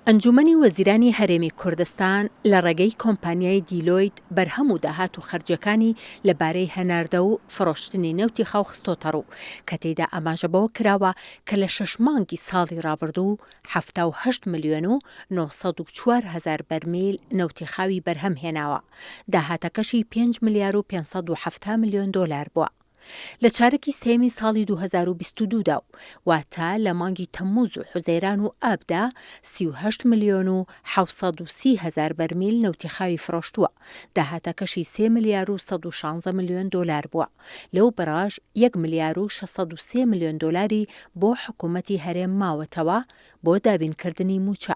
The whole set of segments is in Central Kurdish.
ئەنجومەنی وەزیرانی هەرێمی کوردستان لە ڕێگەی کۆمپانیای دیلۆیت بەرهەم و داهات و خەرجەکانی لەبارەی هەناردە و فرۆشتنی نەوتی خاو خستۆتە ڕوو کە تێیدا ئاماژەبەوە کراوە کە لە 6 مانگی ساڵی ڕابردوو 78 ملیۆن و 904 هەزار بەرمیل نەوتی خاوی بەرهەم هێناوە، داهاتەکەشی 5 ملیار و 570 ملیۆن دۆلار بووە. لە چارەکی سێمی ساڵی 2022دا واتە لە مانگی تەمموز و حوزەیران و ئابدا 38 ملیۆن و 730 هەزار بەرمیل نەوتی خاوی فرۆشتووە، داهاتەکەشی 3 ملیار و 116 ملیۆن دۆلار بووە. لەو بەڕاژ 1 ملیار و 603 ملیۆن دۆلاری بۆ حکوومەتی هەرێم ماوەتەوە بۆ دابینکردنی موچە.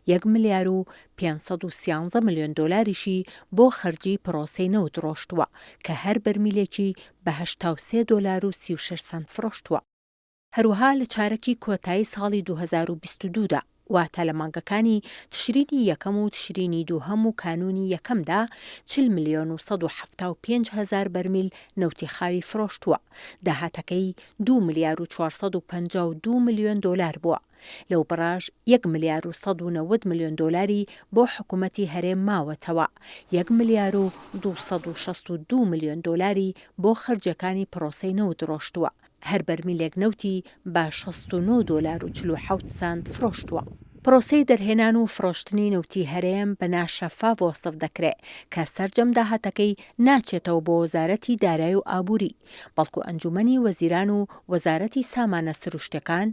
1 ملیار و 513 ملیۆن دۆلاریشی بۆ خەرجی پرۆسەی نەوت ڕۆشتووە کە هەر بەرمیلێکی بە 83 دۆلار و 36 سنت فرۆشتووە. هەروەها لە چارەکی کۆتایی ساڵی 2022دا واتە لە مانگەکانی تشرینی یەکەم و تشرینی دووهەم و کانونی یەکەمدا 40 ملیۆن و 175 هەزار بەرمیل نەوتی خاوی فرۆشتووە، داهاتەکەی 2 ملیار و 452 ملیۆن دۆلار بووە. لەو بەڕاژ 1 ملیار و 190 ملیۆن دۆلاری بۆ حکوومەتی هەرێم ماوەتەوە، 1 ملیار و 262 ملیۆن دۆلاری بۆ خەرجەکانی پرۆسەی نەوت ڕۆشتووە، هەر بەرمیلێک نەوتی بە 69 دۆلار و 47 سنت فرۆشتووە. پرۆسەی دەرهێنان و فرۆشتنی نەوتی هەرێم بە ناشەفاف وەسف دەکرێت کە سەرجەم داهاتەکەی ناچێتەوە بۆ وەزارەتی دارایی و ئابووری، بەڵکو ئەنجومەنی وەزیران و وەزارەتی سامانە سروشتەکان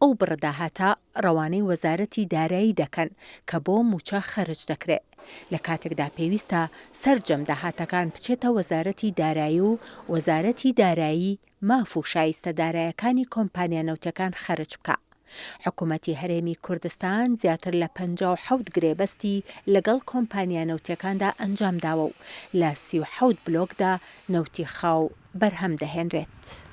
ئەو بڕداهاتە ڕەوانەی وەزارەتی دارایی دەکەن کە بۆ موچە خەرج دەکرێت. لە کاتێکدا پێویستە سەرجەم داهاتەکان بچێتە وەزارەتی دارایی و وەزارەتی دارایی ماف و شایستە دارایەکانی کۆمپانیا نەوتەکان خەرج بکە. حکوومەتی هەرێمی کوردستان زیاتر لە 57 گرێبەستی لەگەڵ کۆمپانیا نەوتەکاندا ئەنجام داوە و لە 37 بلۆکدا نەوتی خاو بەرهەم دەهێنرێت.